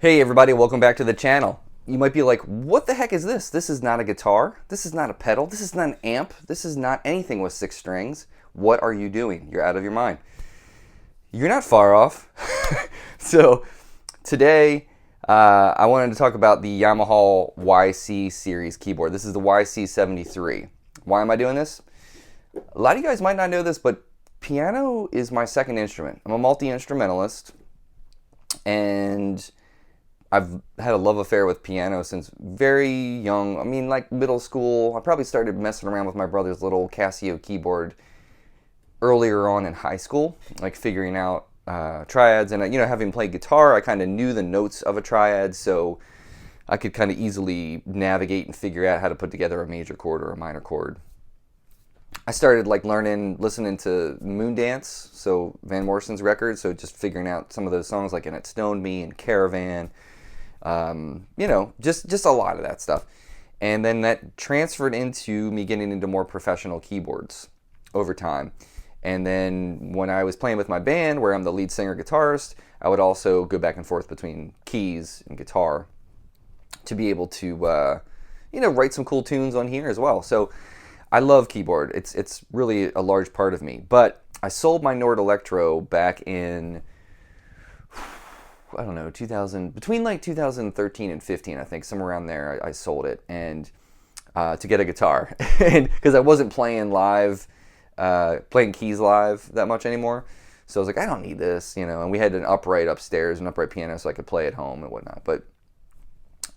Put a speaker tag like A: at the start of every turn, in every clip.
A: Hey everybody, welcome back to the channel. You might be like, what the heck is this? This is not a guitar. This is not a pedal. This is not an amp. This is not anything with 6 strings. What are you doing? You're out of your mind. You're not far off. So today I wanted to talk about the Yamaha YC series keyboard. This is the YC73. Why am I doing this? A lot of you guys might not know this, but piano is my second instrument. I'm a multi-instrumentalist, and I've had a love affair with piano since very young. I mean, like middle school. I probably started messing around with my brother's little Casio keyboard earlier on in high school, like figuring out triads. And, having played guitar, I kind of knew the notes of a triad, so I could kind of easily navigate and figure out how to put together a major chord or a minor chord. I started listening to Moondance, so Van Morrison's records, so just figuring out some of those songs like And It Stoned Me and Caravan. Just a lot of that stuff. And then that transferred into me getting into more professional keyboards over time. And then when I was playing with my band, where I'm the lead singer guitarist, I would also go back and forth between keys and guitar to be able to, write some cool tunes on here as well. So I love keyboard. It's really a large part of me. But I sold my Nord Electro back in, I don't know, between 2013 and 15, I think, somewhere around there, I sold it, and to get a guitar, and because I wasn't playing keys live that much anymore, so I was like, I don't need this, and we had an upright upstairs, an upright piano, so I could play at home and whatnot. But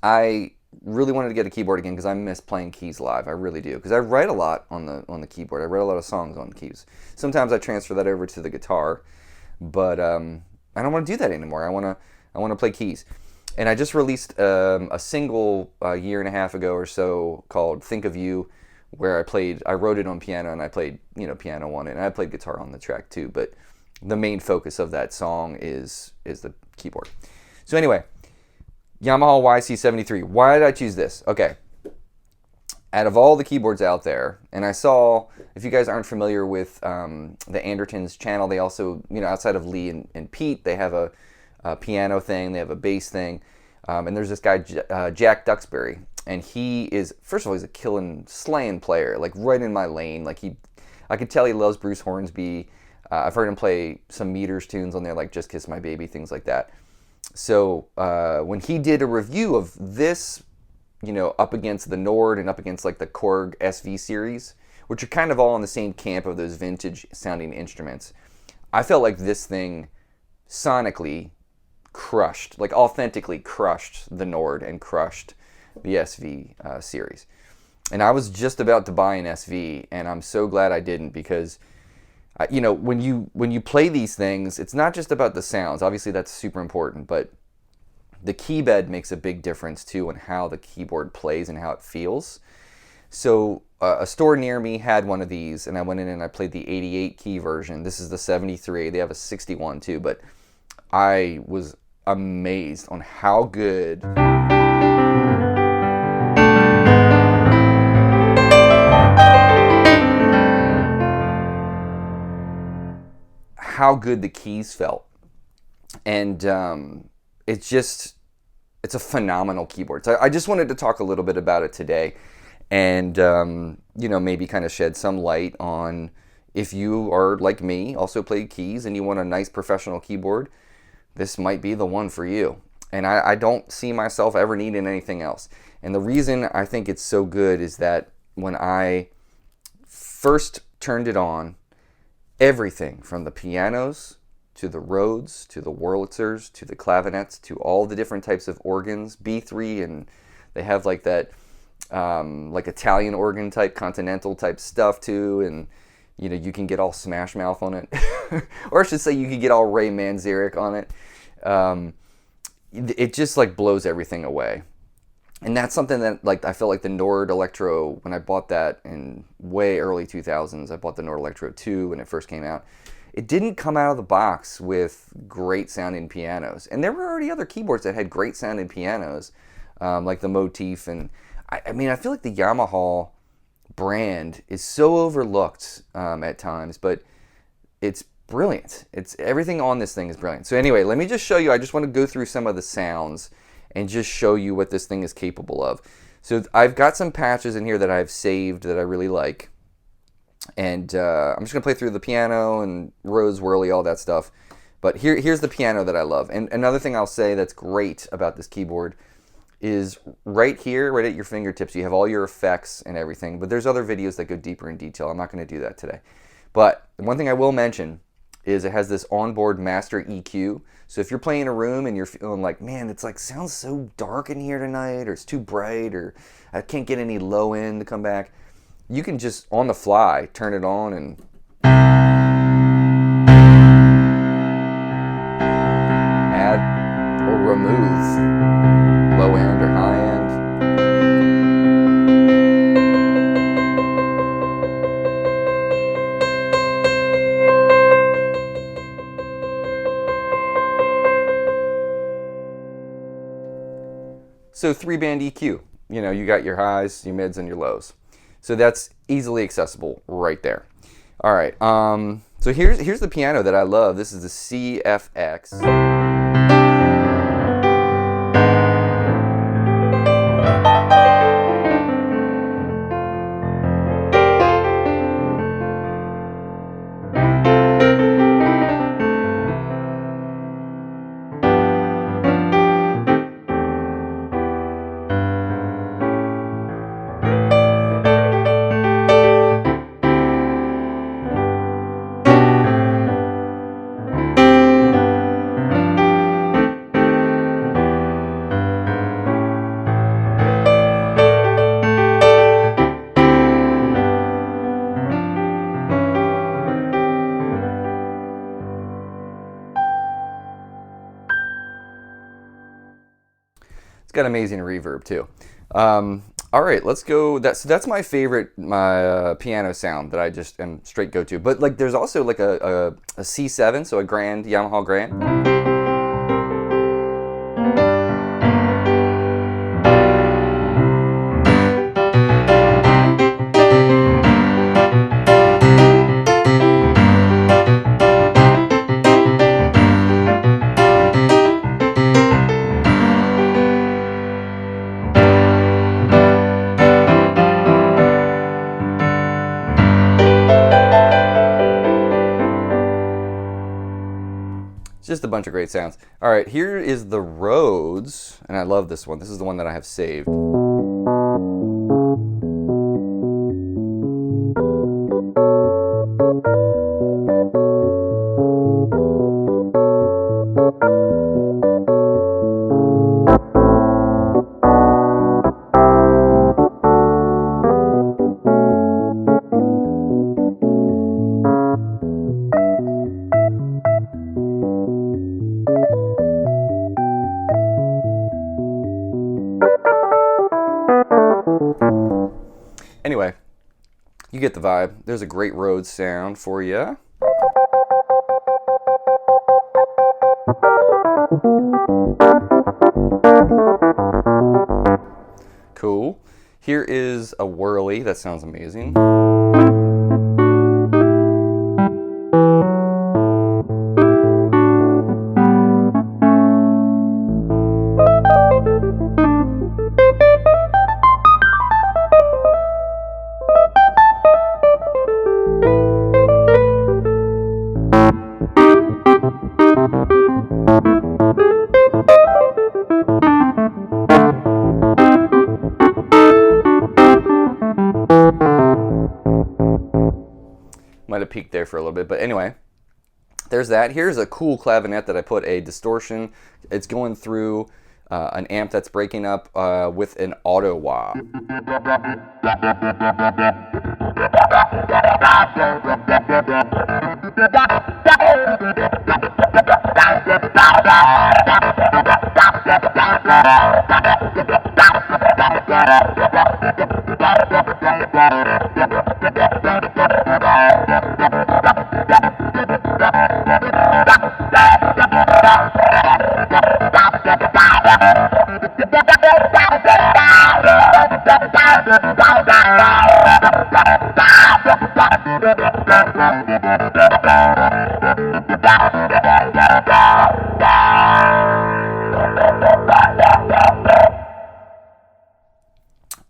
A: I really wanted to get a keyboard again because I miss playing keys live. I really do, because I write a lot on the keyboard. I write a lot of songs on keys. Sometimes I transfer that over to the guitar, but I don't want to do that anymore. I want to play keys. And I just released a single a year and a half ago or so called Think of You, where I wrote it on piano and I played, piano on it, and I played guitar on the track too, but the main focus of that song is the keyboard. So anyway, Yamaha YC73. Why did I choose this? Okay. Out of all the keyboards out there, and I saw, if you guys aren't familiar with the Andertons channel, they also, outside of Lee and Pete, they have a piano thing, they have a bass thing, and there's this guy, Jack Duxbury, and he is, first of all, he's a slaying player, like right in my lane. I could tell he loves Bruce Hornsby. I've heard him play some Meters tunes on there, like Just Kiss My Baby, things like that. So when he did a review of this, up against the Nord and up against like the Korg SV series, which are kind of all in the same camp of those vintage sounding instruments, I felt like this thing sonically crushed, like authentically crushed the Nord and crushed the SV series. And I was just about to buy an SV, and I'm so glad I didn't, because when you play these things, it's not just about the sounds. Obviously that's super important, but the key bed makes a big difference too in how the keyboard plays and how it feels. So a store near me had one of these, and I went in and I played the 88 key version. This is the 73. They have a 61 too, but I was amazed on how good the keys felt. And it's a phenomenal keyboard. So I just wanted to talk a little bit about it today, and maybe kind of shed some light on, if you are like me, also play keys, and you want a nice professional keyboard, this might be the one for you. And I don't see myself ever needing anything else. And the reason I think it's so good is that when I first turned it on, everything from the pianos to the Rhodes, to the Wurlitzers, to the Clavinets, to all the different types of organs, B3, and they have like that like Italian organ type, continental type stuff too, and you can get all Smash Mouth on it, or I should say you could get all Ray Manzarek on it. It just like blows everything away. And that's something that I felt like the Nord Electro, when I bought that in way early 2000s, I bought the Nord Electro 2 when it first came out. It didn't come out of the box with great sounding pianos. And there were already other keyboards that had great sounding pianos, like the Motif. And I feel like the Yamaha brand is so overlooked at times, but it's brilliant. It's everything on this thing is brilliant. So anyway, let me just show you. I just want to go through some of the sounds and just show you what this thing is capable of. So I've got some patches in here that I've saved that I really like. And I'm just going to play through the piano and Rhodes, whirly, all that stuff. But here's the piano that I love. And another thing I'll say that's great about this keyboard is right here, right at your fingertips, you have all your effects and everything. But there's other videos that go deeper in detail. I'm not going to do that today. But one thing I will mention is it has this onboard master EQ. So if you're playing in a room and you're feeling like, man, it's like sounds so dark in here tonight, or it's too bright, or I can't get any low end to come back, you can just on the fly turn it on and add or remove low end or high end. So 3-band EQ, you know, you got your highs, your mids, and your lows. So that's easily accessible right there. All right, so here's the piano that I love. This is the CFX. It's got amazing reverb too. All right, let's go. That's my favorite piano sound that I just am straight go to. But like, there's also like a C7, so a grand Yamaha grand. Just a bunch of great sounds. All right, here is the Rhodes, and I love this one. This is the one that I have saved. Anyway, you get the vibe. There's a great Rhodes sound for you. Cool. Here is a whirly. That sounds amazing. Might have peaked there for a little bit, but anyway, there's that. Here's a cool clavinet that I put a distortion. It's going through an amp that's breaking up with an auto wah.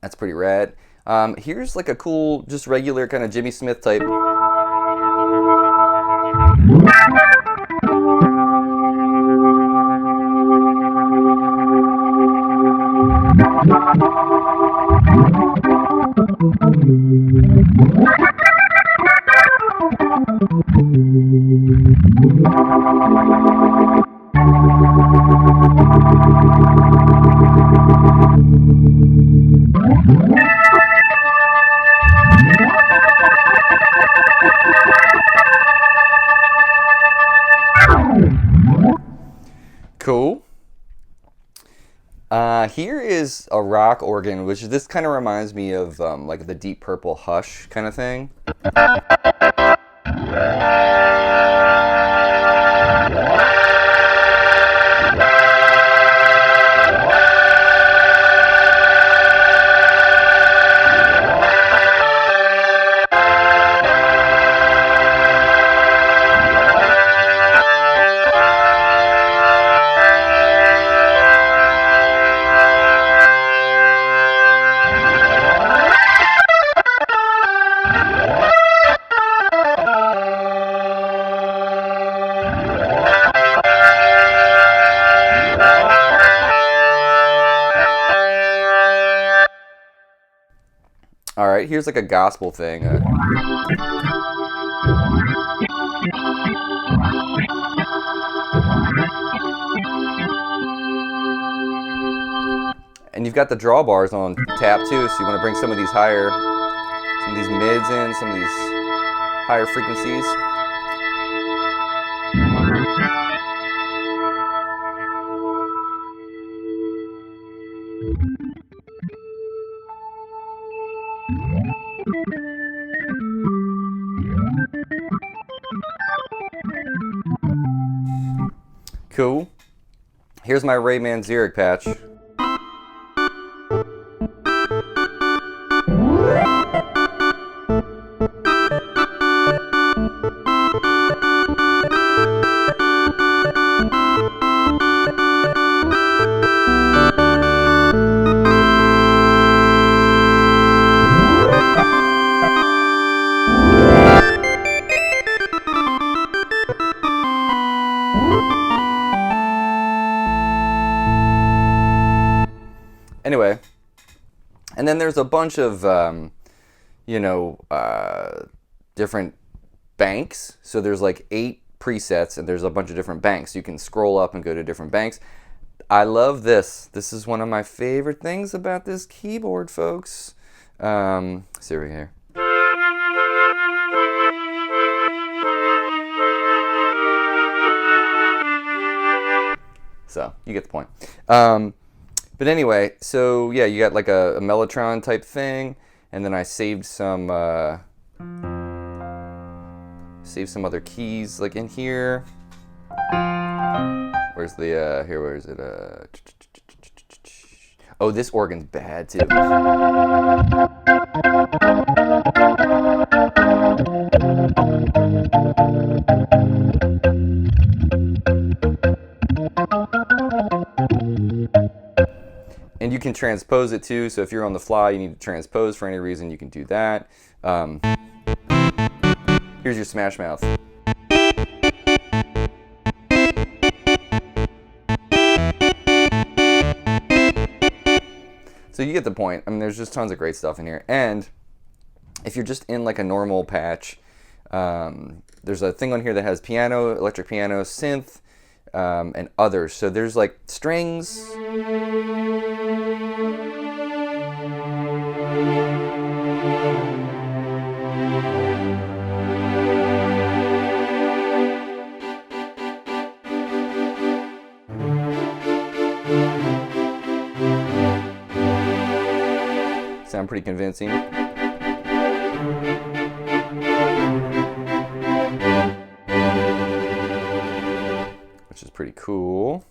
A: That's pretty rad. Here's like a cool, just regular kind of Jimmy Smith type. Cool. Here is a rock organ, which this kind of reminds me of like the Deep Purple Hush kind of thing. All right, here's like a gospel thing. And you've got the drawbars on tap too, so you want to bring some of these higher, some of these mids in, some of these higher frequencies. Cool. Here's my Rayman Xeric patch. Anyway, and then there's a bunch of, different banks. So there's like 8 presets, and there's a bunch of different banks. You can scroll up and go to different banks. I love this. This is one of my favorite things about this keyboard, folks. See right here. So you get the point. But anyway, so yeah, you got like a Mellotron type thing, and then I saved some other keys like in here. Where's the here? Where is it? Oh, this organ's bad too. And you can transpose it too, so if you're on the fly, you need to transpose for any reason, you can do that. Here's your Smash Mouth. So you get the point. I mean, there's just tons of great stuff in here. And if you're just in like a normal patch, there's a thing on here that has piano, electric piano, synth, and others. So there's like strings. Sound pretty convincing. Which is pretty cool.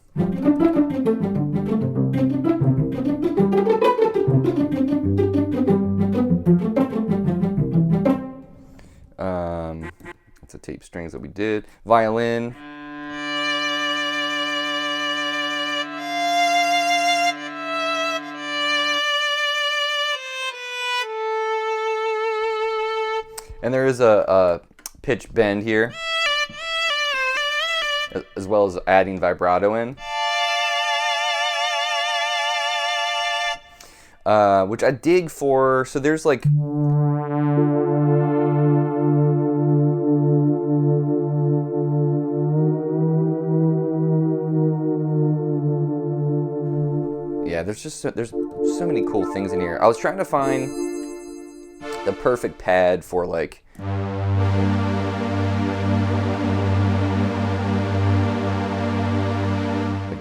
A: It's a tape strings that we did. Violin. And there is a pitch bend here, as well as adding vibrato in, which I dig for. So there's like, yeah, there's so many cool things in here. I was trying to find the perfect pad for like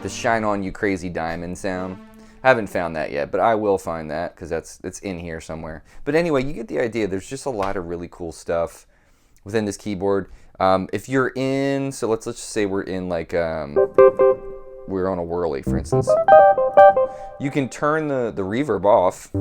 A: the shine on you crazy diamond sound. I haven't found that yet, but I will find that because it's in here somewhere. But anyway, you get the idea. There's just a lot of really cool stuff within this keyboard. If you're in, so let's just say we're in like we're on a whirly, for instance. You can turn the reverb off.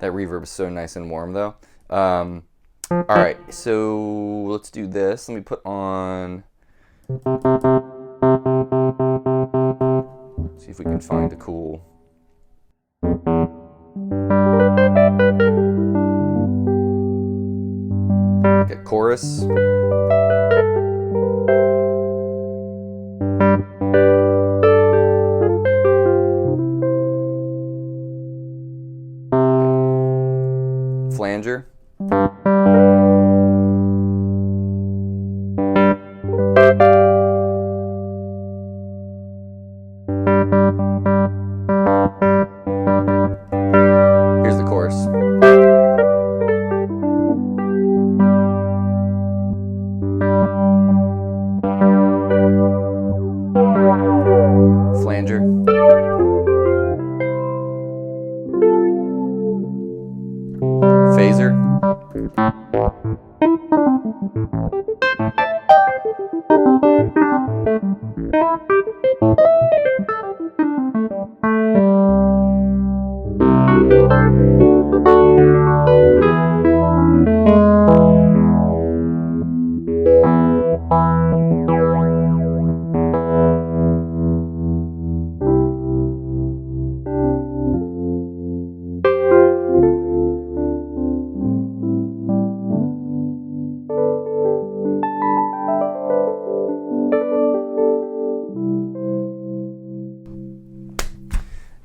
A: That reverb is so nice and warm though. All right, so let's do this. Let me put on, see if we can find a cool. Get chorus. Flanger. Here's the chorus. Flanger. Phaser.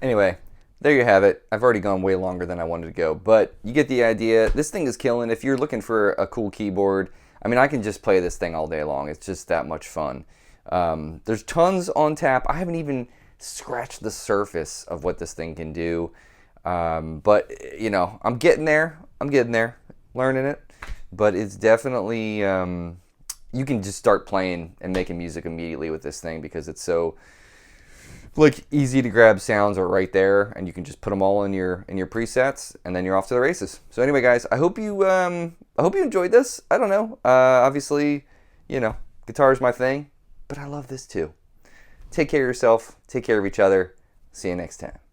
A: Anyway, there you have it. I've already gone way longer than I wanted to go, but you get the idea. This thing is killing. If you're looking for a cool keyboard, I mean, I can just play this thing all day long. It's just that much fun. There's tons on tap. I haven't even scratched the surface of what this thing can do. But, you know, I'm getting there. Learning it. But it's definitely, you can just start playing and making music immediately with this thing because it's so, like, easy to grab sounds are right there, and you can just put them all in your presets, and then you're off to the races. So anyway, guys, I hope you enjoyed this. I don't know. Obviously, you know, guitar is my thing, but I love this too. Take care of yourself. Take care of each other. See you next time.